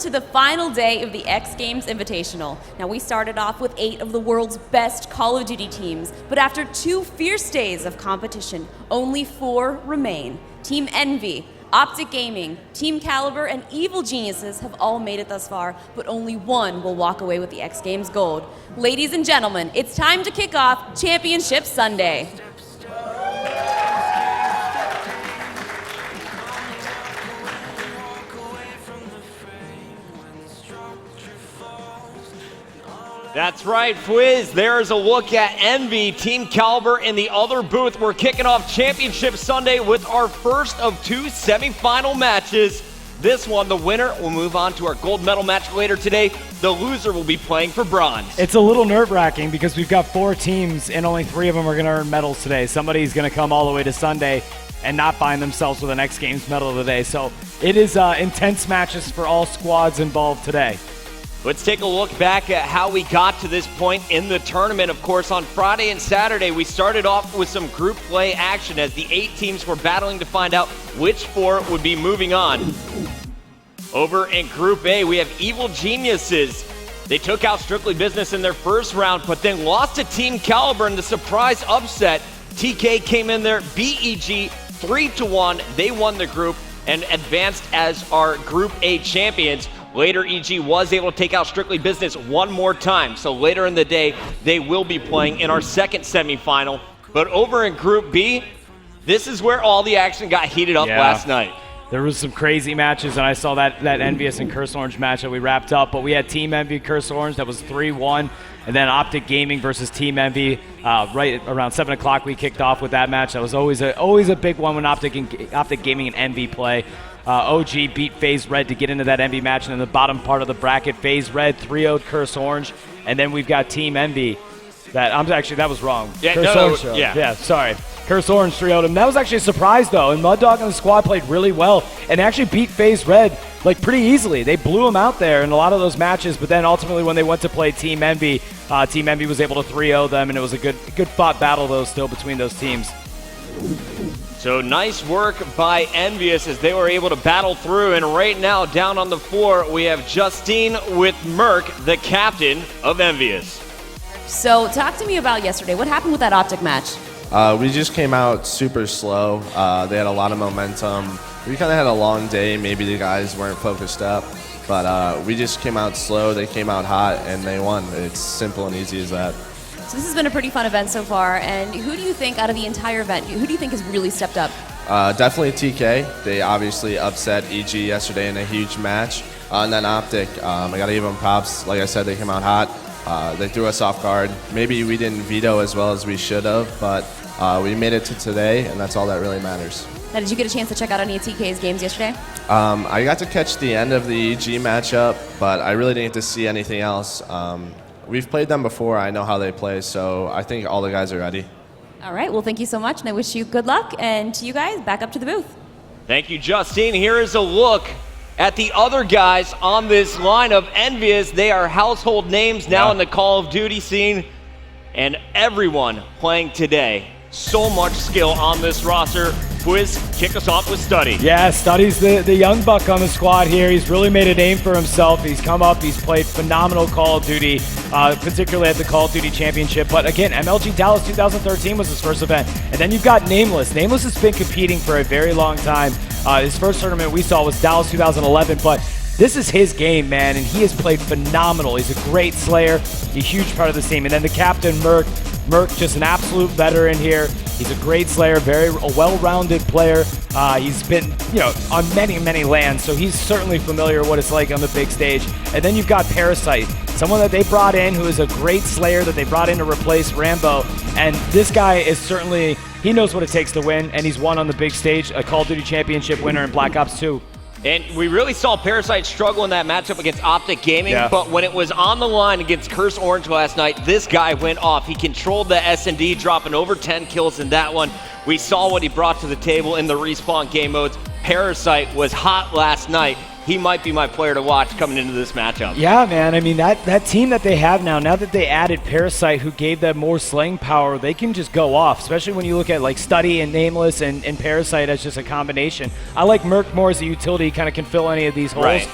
to the final day of the X Games Invitational. Now, we started off with 8 of the world's best Call of Duty teams, but after 2 fierce days of competition, only 4 remain. Team EnVy, Optic Gaming, Team Kaliber, and Evil Geniuses have all made it thus far, but only one will walk away with the X Games gold. Ladies and gentlemen, it's time to kick off Championship Sunday. That's right, Fwiz. There's a look at EnVy, Team Kaliber in the other booth. We're kicking off Championship Sunday with our first of 2 semifinal matches. This one, the winner will move on to our gold medal match later today. The loser will be playing for bronze. It's a little nerve-wracking because we've got 4 teams and only 3 of them are going to earn medals today. Somebody's going to come all the way to Sunday and not find themselves with an X Games medal of the day. So it is intense matches for all squads involved today. Let's take a look back at how we got to this point in the tournament. Of course, on Friday and Saturday, we started off with some group play action as the 8 teams were battling to find out which 4 would be moving on. Over in Group A, we have Evil Geniuses. They took out Strictly Business in their first round, but then lost to Team Kaliber in the surprise upset. TK came in there, beat EG 3-1. They won the group and advanced as our Group A champions. Later, EG was able to take out Strictly Business one more time. So later in the day, they will be playing in our second semifinal. But over in Group B, this is where all the action got heated up last night. There was some crazy matches, and I saw that Envious and Curse Orange match that we wrapped up. But we had Team EnVy, Curse Orange, that was 3-1. And then Optic Gaming versus Team EnVy. Right around 7 o'clock, we kicked off with that match. That was always a big one when Optic Gaming and EnVy play. OG beat FaZe Red to get into that EnVy match, and in the bottom part of the bracket, FaZe Red 3-0'd Curse Orange, and then we've got Team EnVy. That was wrong. Yeah, Curse Orange, sorry. Curse Orange 3-0'd him. That was actually a surprise though, and Mud Dog and the squad played really well, and actually beat FaZe Red like pretty easily. They blew him out there in a lot of those matches, but then ultimately when they went to play Team EnVy, Team EnVy was able to 3-0 them, and it was a good fought battle though still between those teams. So nice work by Envious as they were able to battle through. And right now, down on the floor, we have Justine with Merc, the captain of Envious. So talk to me about yesterday. What happened with that Optic match? We just came out super slow. They had a lot of momentum. We kind of had a long day. Maybe the guys weren't focused up. But we just came out slow. They came out hot, and they won. It's simple and easy as that. So this has been a pretty fun event so far, and who do you think out of the entire event, who do you think has really stepped up? Definitely TK. They obviously upset EG yesterday in a huge match. And then Optic, I got to give them props. Like I said, they came out hot. They threw us off guard. Maybe we didn't veto as well as we should have, but we made it to today, and that's all that really matters. Now, did you get a chance to check out any of TK's games yesterday? I got to catch the end of the EG matchup, but I really didn't get to see anything else. We've played them before. I know how they play, so I think all the guys are ready. All right. Well, thank you so much, and I wish you good luck. And to you guys, back up to the booth. Thank you, Justine. Here is a look at the other guys on this line of Envious. They are household names now in the Call of Duty scene, and everyone playing today. So much skill on this roster. Quiz, kick us off with Studdy. Yeah, Studdy's the young buck on the squad here. He's really made a name for himself. He's come up, he's played phenomenal Call of Duty, particularly at the Call of Duty Championship. But again, MLG Dallas 2013 was his first event. And then you've got Nameless. Nameless has been competing for a very long time. His first tournament we saw was Dallas 2011, but this is his game, man, and he has played phenomenal. He's a great Slayer, a huge part of the team. And then the captain, Merc, just an absolute veteran here. He's a great Slayer, a well-rounded player. He's been, on many lands, so he's certainly familiar with what it's like on the big stage. And then you've got Parasite, someone that they brought in who is a great Slayer that they brought in to replace Rambo. And this guy is certainly, he knows what it takes to win, and he's won on the big stage, a Call of Duty Championship winner in Black Ops 2. And we really saw Parasite struggle in that matchup against Optic Gaming, but when it was on the line against Curse Orange last night, this guy went off. He controlled the S&D, dropping over 10 kills in that one. We saw what he brought to the table in the Respawn game modes. Parasite was hot last night. he might be my player to watch coming into this matchup. Yeah, man. I mean, that team that they have now that they added Parasite, who gave them more slaying power, they can just go off, especially when you look at like Study and Nameless and Parasite as just a combination. I like Merc more as a utility, kind of can fill any of these holes. Right.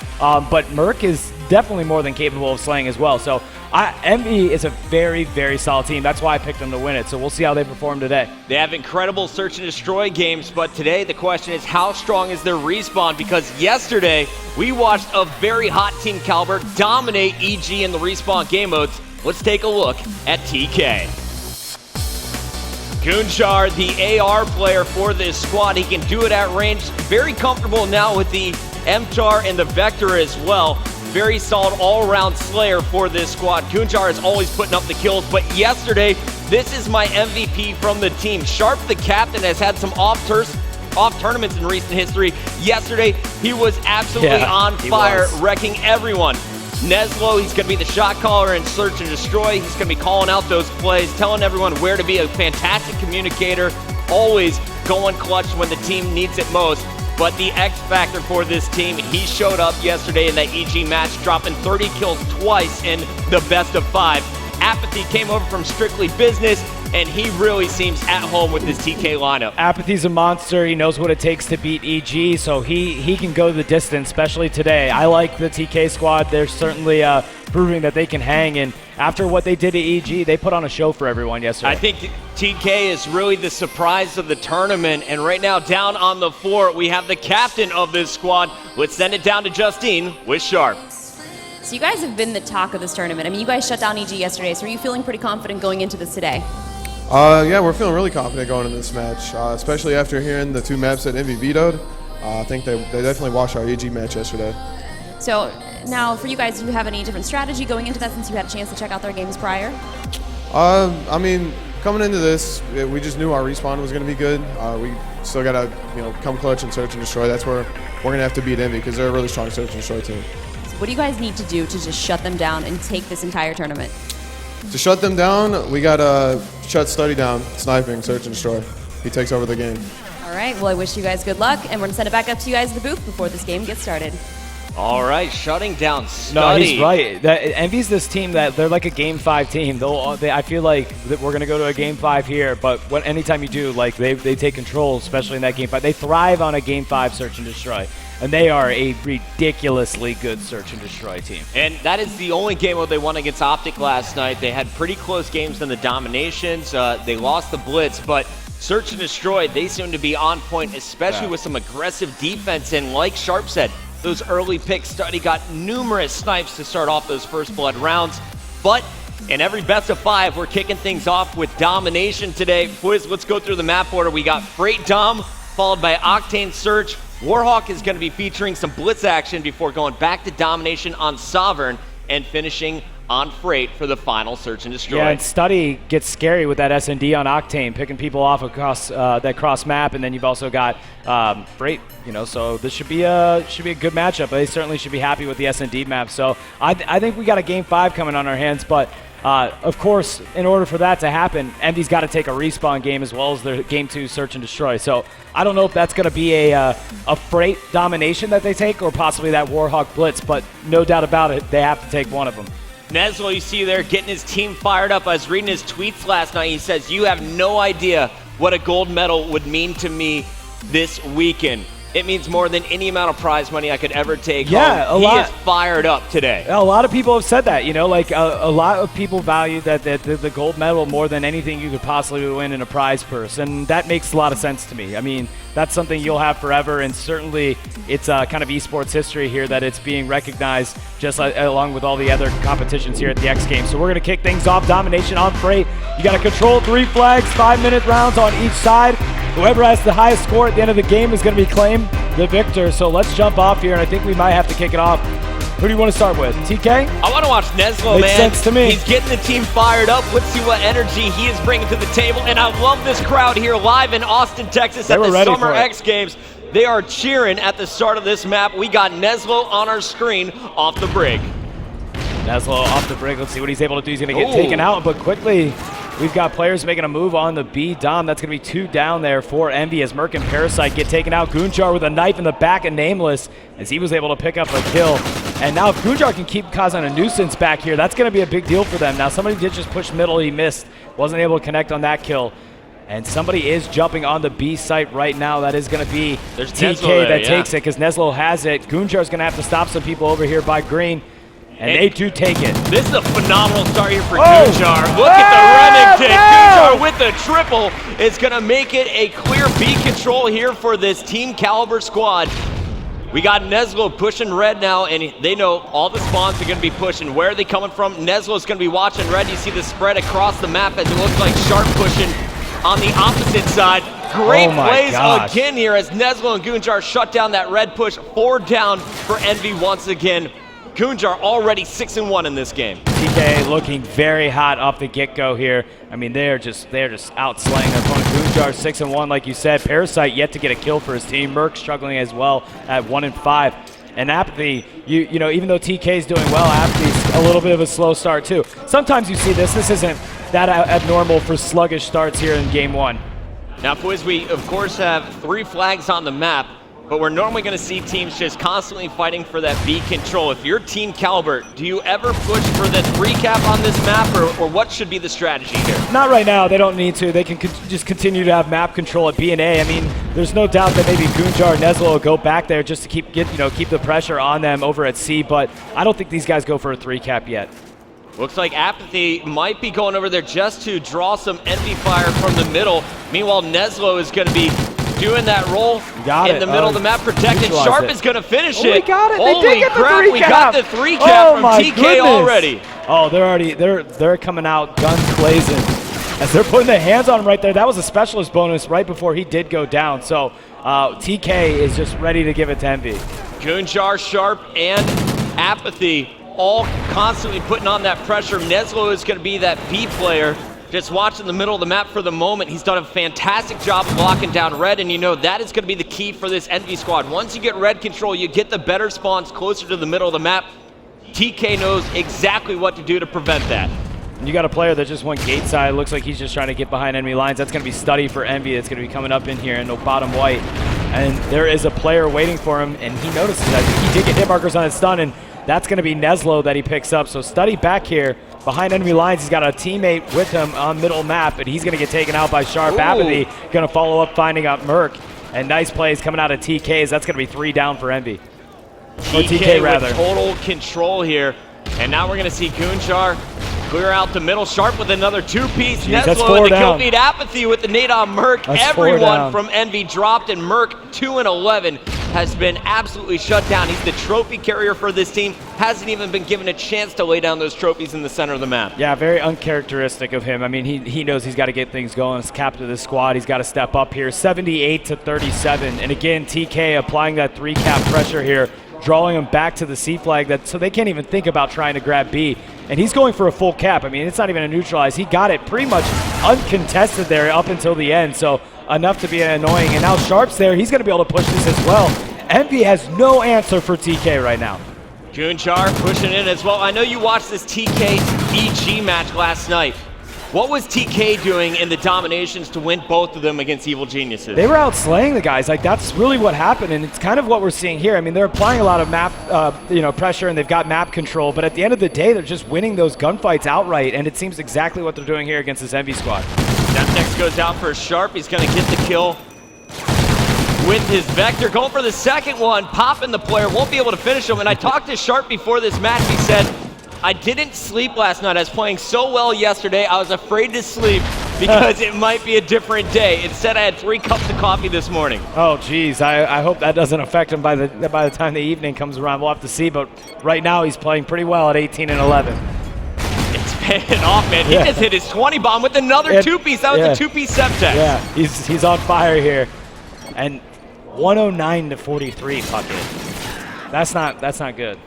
But Merc is definitely more than capable of slaying as well. So EnVy is a very, very solid team. That's why I picked them to win it. So we'll see how they perform today. They have incredible search and destroy games, but today the question is how strong is their respawn? Because yesterday we watched a very hot team Kaliber dominate EG in the respawn game modes. Let's take a look at TK. Gunjar, the AR player for this squad, he can do it at range. Very comfortable now with the MTAR and the Vector as well. Very solid all-around slayer for this squad. Gunjar is always putting up the kills, but yesterday, this is my MVP from the team. Sharp, the captain, has had some off tournaments in recent history. Yesterday, he was absolutely on fire, wrecking everyone. Neslo, he's going to be the shot caller in Search and Destroy. He's going to be calling out those plays, telling everyone where to be, a fantastic communicator, always going clutch when the team needs it most. But the X factor for this team, he showed up yesterday in that EG match, dropping 30 kills twice in the best of 5. Apathy came over from Strictly Business, and he really seems at home with this TK lineup. Apathy's a monster. He knows what it takes to beat EG, so he can go the distance, especially today. I like the TK squad. They're certainly proving that they can hang, and after what they did to EG, they put on a show for everyone yesterday. I think TK is really the surprise of the tournament, and right now down on the floor, we have the captain of this squad. Let's send it down to Justine with Sharp. So you guys have been the talk of this tournament. I mean, you guys shut down EG yesterday, so are you feeling pretty confident going into this today? Yeah, we're feeling really confident going into this match, especially after hearing the 2 maps that EnVy vetoed. I think they definitely watched our EG match yesterday. So now, for you guys, do you have any different strategy going into that since you had a chance to check out their games prior? I mean, coming into this, we just knew our respawn was going to be good. We still got to, come clutch and search and destroy. That's where we're going to have to beat EnVy because they're a really strong search and destroy team. So what do you guys need to do to just shut them down and take this entire tournament? To shut them down, we got to shut Study down, sniping, search and destroy. He takes over the game. All right, well, I wish you guys good luck, and we're going to send it back up to you guys in the booth before this game gets started. All right, shutting down Study. No, he's right. EnVy's this team that they're like a Game 5 team. I feel like that we're going to go to a Game 5 here, but anytime you do, like they take control, especially in that Game 5. They thrive on a Game 5 search and destroy, and they are a ridiculously good search and destroy team. And that is the only game where they won against Optic last night. They had pretty close games in the dominations. They lost the Blitz, but search and destroy, they seem to be on point, especially with some aggressive defense. And like Sharp said, those early picks, Study got numerous snipes to start off those first blood rounds. But in every best of 5, we're kicking things off with domination today. Boys, let's go through the map order. We got Freight Dom, followed by Octane Search. Warhawk is going to be featuring some blitz action before going back to domination on Sovereign and finishing on Freight for the final search and destroy. Yeah, and Study gets scary with that S&D on Octane, picking people off across that cross map, and then you've also got Freight. So this should be a good matchup. They certainly should be happy with the S&D map. So I think we got a Game 5 coming on our hands, but of course, in order for that to happen, EnVy's got to take a respawn game as well as their Game 2 search and destroy. So I don't know if that's going to be a Freight domination that they take or possibly that Warhawk blitz, but no doubt about it, they have to take one of them. Neslo, you see there, getting his team fired up. I was reading his tweets last night. He says, "You have no idea what a gold medal would mean to me this weekend. It means more than any amount of prize money I could ever take home." He is fired up today. A lot of people have said that, like a lot of people value the gold medal more than anything you could possibly win in a prize purse, and that makes a lot of sense to me. I mean, that's something you'll have forever, and certainly it's kind of esports history here that it's being recognized just along with all the other competitions here at the X Games. So we're going to kick things off. Domination on Freight. You got to control 3 flags, 5-minute rounds on each side. Whoever has the highest score at the end of the game is going to be claimed the victor. So let's jump off here, and I think we might have to kick it off. Who do you want to start with? TK? I want to watch Neslo, man. Makes sense to me. He's getting the team fired up. Let's see what energy he is bringing to the table. And I love this crowd here live in Austin, Texas at the Summer X Games. They are cheering at the start of this map. We got Neslo on our screen off the brig. Neslo off the brig. Let's see what he's able to do. He's going to get taken out, but quickly we've got players making a move on the B dom. That's going to be 2 down there for EnVy as Merc and Parasite get taken out. Goonjar with a knife in the back of Nameless as he was able to pick up a kill. And now if Goonjar can keep causing a nuisance back here, that's going to be a big deal for them. Now somebody did just push middle, he missed. Wasn't able to connect on that kill. And somebody is jumping on the B site right now. That is going to be TK that takes it because Neslo has it. Goonjar is going to have to stop some people over here by green. And they do take it. This is a phenomenal start here for Goonjar. Look at the Remington. Goonjar with the triple is going to make it a clear B control here for this Team Kaliber squad. We got Neslo pushing red now, and they know all the spawns are going to be pushing. Where are they coming from? Neslo's going to be watching red. You see the spread across the map as it looks like Sharp pushing on the opposite side. Great plays again here as Neslo and Goonjar shut down that red push. 4 down for EnVy once again. Goonjar already 6-1 in this game. TK looking very hot off the get-go here. I mean, they're just outslaying their opponent. Goonjar 6-1, like you said. Parasite yet to get a kill for his team. Merc struggling as well at 1-5. And Apathy, you know, even though TK is doing well, Apathy's a little bit of a slow start too. Sometimes you see this. This isn't that abnormal for sluggish starts here in game 1. Now, Fwiz, we of course have 3 flags on the map, but we're normally going to see teams just constantly fighting for that B control. If you're Team Kaliber, do you ever push for the 3 cap on this map, or what should be the strategy here? Not right now. They don't need to. They can just continue to have map control at B and A. I mean, there's no doubt that maybe Goonjar or Neslo will go back there just to keep the pressure on them over at C, but I don't think these guys go for a 3 cap yet. Looks like Apathy might be going over there just to draw some EnVy fire from the middle. Meanwhile, Neslo is going to be doing that role in the middle of the map, protected. Sharp is going to finish it. We got it. Holy they did get crap, the 3 we cap. got the 3 cap from TK goodness. already. Oh, they're coming out guns blazing as they're putting their hands on him right there. That was a specialist bonus right before he did go down. So TK is just ready to give it to EnVy. Goonjar, Sharp, and Apathy all constantly putting on that pressure. Neslo is going to be that B player, just watching the middle of the map for the moment. He's done a fantastic job of locking down red, and you know that is going to be the key for this EnVy squad. Once you get red control, you get the better spawns closer to the middle of the map. TK knows exactly what to do to prevent that. And you got a player that just went gate side. Looks like he's just trying to get behind enemy lines. That's going to be Study for EnVy. That's going to be coming up in here in the bottom white. And there is a player waiting for him, and he notices that. He did get hit markers on his stun, and that's going to be Neslo that he picks up. So Study back here behind enemy lines. He's got a teammate with him on middle map, and he's going to get taken out by Sharp. Apathy going to follow up, finding out Merc. And nice plays coming out of TKs. That's going to be 3 down for EnVy. Or TK rather. With total control here. And now we're going to see Goonjar clear out the middle. Sharp with another 2-piece. Neslo and the kill feed. Apathy with the nade on Merc. Everyone from EnVy dropped, and Merc 2-11 has been absolutely shut down. He's the trophy carrier for this team. Hasn't even been given a chance to lay down those trophies in the center of the map. Yeah, very uncharacteristic of him. I mean, he knows he's got to get things going. As captain of this squad, he's got to step up here. 78-37. And again, TK applying that 3 cap pressure here, drawing him back to the C flag, so they can't even think about trying to grab B. And he's going for a full cap. I mean, it's not even a neutralize. He got it pretty much uncontested there up until the end, so enough to be annoying. And now Sharp's there. He's going to be able to push this as well. EnVy has no answer for TK right now. Goonjar pushing in as well. I know you watched this TK EG match last night. What was TK doing in the dominations to win both of them against Evil Geniuses? They were outslaying the guys. Like, that's really what happened, and it's kind of what we're seeing here. I mean, they're applying a lot of map, pressure, and they've got map control. But at the end of the day, they're just winning those gunfights outright, and it seems exactly what they're doing here against this EnVy squad. That next goes out for Sharp. He's going to get the kill with his Vector. Going for the second one, popping the player, won't be able to finish him. And I talked to Sharp before this match. He said, I didn't sleep last night. I was playing so well yesterday, I was afraid to sleep because it might be a different day. Instead, I had 3 cups of coffee this morning. Oh, geez. I hope that doesn't affect him by the time the evening comes around. We'll have to see. But right now, he's playing pretty well at 18-11. It's paying off, man. He just hit his 20 bomb with another 2-piece. That was a 2-piece Semtex. Yeah, he's on fire here. And 109-43 Puckett. That's not good.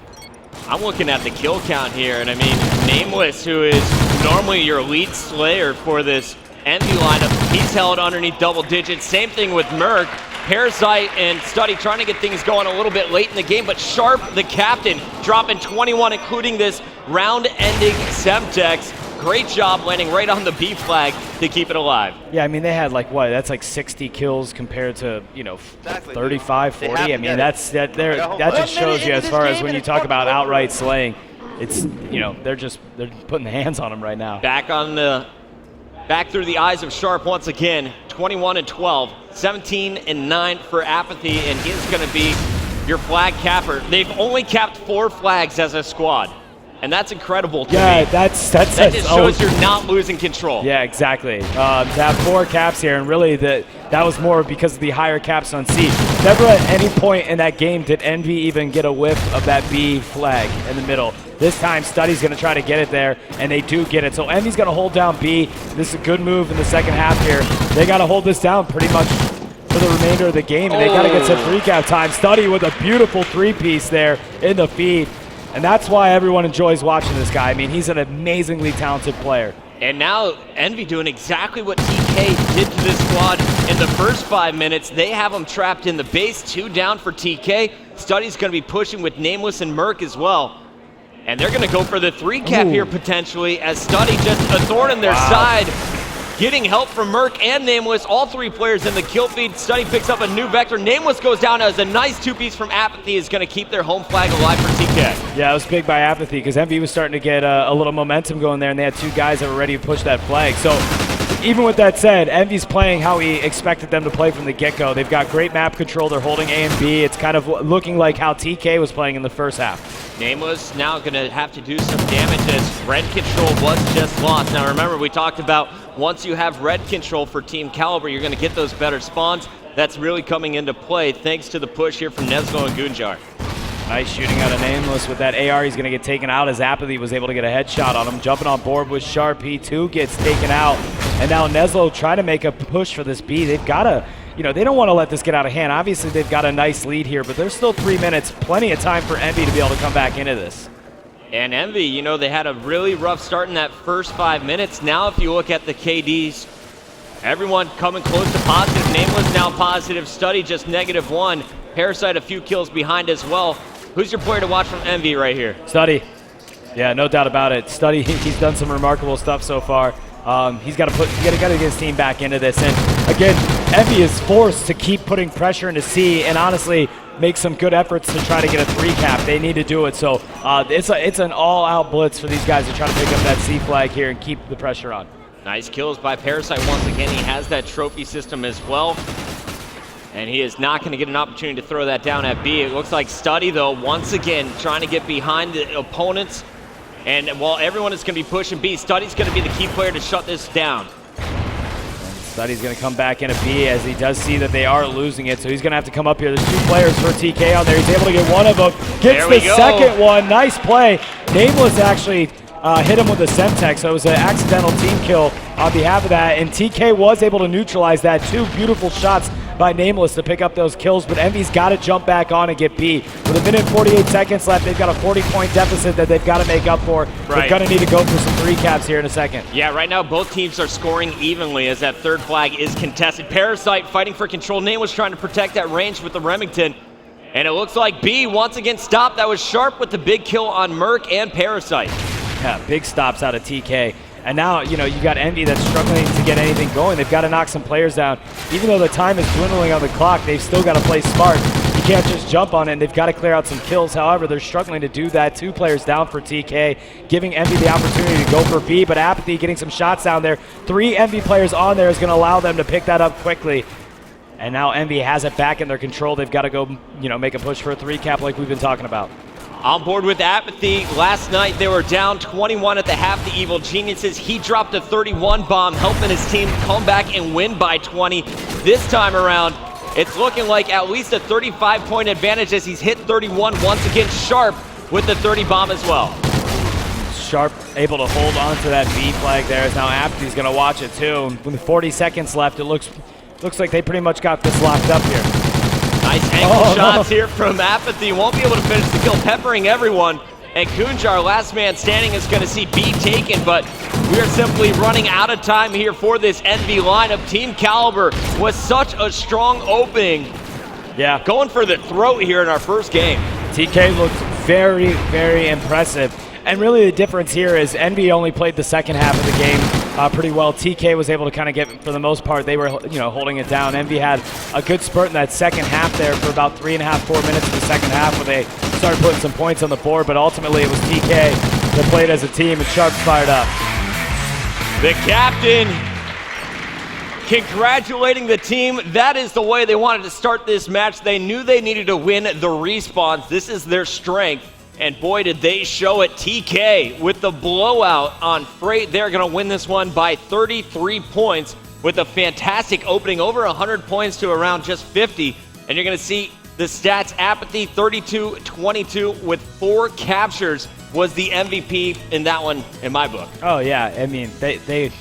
I'm looking at the kill count here, and I mean, Nameless, who is normally your elite slayer for this EnVy lineup, he's held underneath double digits. Same thing with Merc. Parasite and Study trying to get things going a little bit late in the game, but Sharp, the captain, dropping 21, including this round-ending Semtex. Great job landing right on the B flag to keep it alive. Yeah, I mean, they had like, what, that's like 60 kills compared to, 35, 40. I mean, that just shows you as far as when you talk about outright slaying, it's, they're putting the hands on them right now. Back through the eyes of Sharp once again, 21-12, 17-9 for Apathy, and he's going to be your flag capper. They've only capped 4 flags as a squad, and that's incredible to me. Yeah, that just shows you're not losing control. Yeah, exactly. To have 4 caps here, and really that was more because of the higher caps on C. Never at any point in that game did EnVy even get a whiff of that B flag in the middle. This time, Study's going to try to get it there, and they do get it. So EnVy's going to hold down B. This is a good move in the second half here. They got to hold this down pretty much for the remainder of the game, and they got to get some 3-cap time. Study with a beautiful 3-piece there in the feed, and that's why everyone enjoys watching this guy. I mean, he's an amazingly talented player. And now EnVy doing exactly what TK did to this squad in the first 5 minutes. They have them trapped in the base, 2 down for TK. Study's going to be pushing with Nameless and Merc as well. And they're going to go for the 3-cap here potentially, as Study just a thorn in their side. Getting help from Merc and Nameless, all 3 players in the kill feed. Study picks up a new vector. Nameless goes down as a nice 2-piece from Apathy is going to keep their home flag alive for TK. Yeah, it was big by Apathy because EnVy was starting to get a little momentum going there, and they had 2 guys that were ready to push that flag. So even with that said, EnVy's playing how he expected them to play from the get-go. They've got great map control. They're holding A and B. It's kind of looking like how TK was playing in the first half. Nameless now going to have to do some damage as red control was just lost. Now remember, we talked about once you have red control for Team Kaliber, you're going to get those better spawns. That's really coming into play thanks to the push here from Nezlo and Gunjar. Nice shooting out of Nameless with that AR. He's going to get taken out as Apathy was able to get a headshot on him. Jumping on board with Sharp. He too gets taken out. And now Nezlo trying to make a push for this B. They've got to, they don't want to let this get out of hand. Obviously, they've got a nice lead here, but there's still 3 minutes. Plenty of time for EnVy to be able to come back into this. And EnVy, they had a really rough start in that first 5 minutes. Now if you look at the KDs, everyone coming close to positive. Nameless now positive. Study just -1. Parasite a few kills behind as well. Who's your player to watch from EnVy right here? Study. Yeah, no doubt about it. Study, he's done some remarkable stuff so far. He's got to get his team back into this. And again, EnVy is forced to keep putting pressure into C and honestly make some good efforts to try to get a 3-cap. They need to do it. So it's an all-out blitz for these guys to try to pick up that C flag here and keep the pressure on. Nice kills by Parasite once again. He has that trophy system as well. And he is not going to get an opportunity to throw that down at B. It looks like Study, though, once again, trying to get behind the opponents. And while everyone is going to be pushing B, Study's going to be the key player to shut this down. Study's going to come back into B as he does see that they are losing it. So he's going to have to come up here. There's 2 players for TK on there. He's able to get one of them. Gets the second one. Nice play. Nameless actually hit him with a Semtex, so it was an accidental team kill on behalf of that. And TK was able to neutralize that. 2 beautiful shots by Nameless to pick up those kills, but EnVy's got to jump back on and get B. With 1 minute and 48 seconds left, they've got a 40-point deficit that they've got to make up for. They're going to need to go for some 3-caps here in a second. Yeah, right now both teams are scoring evenly as that 3rd flag is contested. Parasite fighting for control. Nameless trying to protect that range with the Remington. And it looks like B once again stopped. That was Sharp with the big kill on Merc and Parasite. Yeah, big stops out of TK. And now, you got EnVy that's struggling to get anything going. They've got to knock some players down. Even though the time is dwindling on the clock, they've still got to play smart. You can't just jump on it, and they've got to clear out some kills. However, they're struggling to do that. 2 players down for TK, giving EnVy the opportunity to go for B, but Apathy getting some shots down there. 3 EnVy players on there is going to allow them to pick that up quickly. And now EnVy has it back in their control. They've got to go, make a push for a 3-cap like we've been talking about. On board with Apathy. Last night they were down 21 at the half. The Evil Geniuses, he dropped a 31 bomb, helping his team come back and win by 20. This time around, it's looking like at least a 35-point advantage as he's hit 31 once again. Sharp with the 30 bomb as well. Sharp able to hold on to that B flag there. As now Apathy's going to watch it too. With 40 seconds left, it looks like they pretty much got this locked up here. Nice ankle shots here from Apathy. Won't be able to finish the kill, peppering everyone. And Kunjar, last man standing, is going to see B taken, but we're simply running out of time here for this EnVy lineup. Team Kaliber was such a strong opening. Yeah. Going for the throat here in our first game. TK looks very, very impressive. And really the difference here is EnVy only played the second half of the game pretty well. TK was able to kind of get, for the most part, they were holding it down. EnVy had a good spurt in that second half there for about 3.5, 4 minutes in the second half where they started putting some points on the board, but ultimately it was TK that played as a team, and Sharp fired up. The captain congratulating the team. That is the way they wanted to start this match. They knew they needed to win the respawns. This is their strength. And boy, did they show it. TK with the blowout on Freight. They're going to win this one by 33 points with a fantastic opening, over 100 points to around just 50. And you're going to see the stats. Apathy 32-22 with 4 captures was the MVP in that one in my book. Oh yeah, I mean it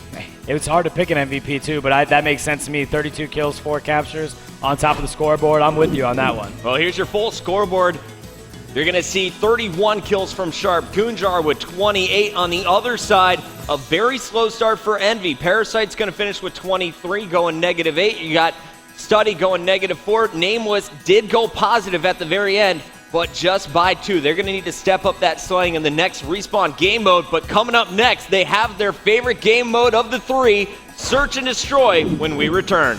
was hard to pick an MVP too, but that makes sense to me. 32 kills, 4 captures on top of the scoreboard. I'm with you on that one. Well, here's your full scoreboard. You're going to see 31 kills from Sharp, Gunjar with 28 on the other side. A very slow start for EnVy. Parasite's going to finish with 23, going -8. You got Study going -4. Nameless did go positive at the very end, but just by 2. They're going to need to step up that slaying in the next Respawn game mode. But coming up next, they have their favorite game mode of the 3, Search and Destroy, when we return.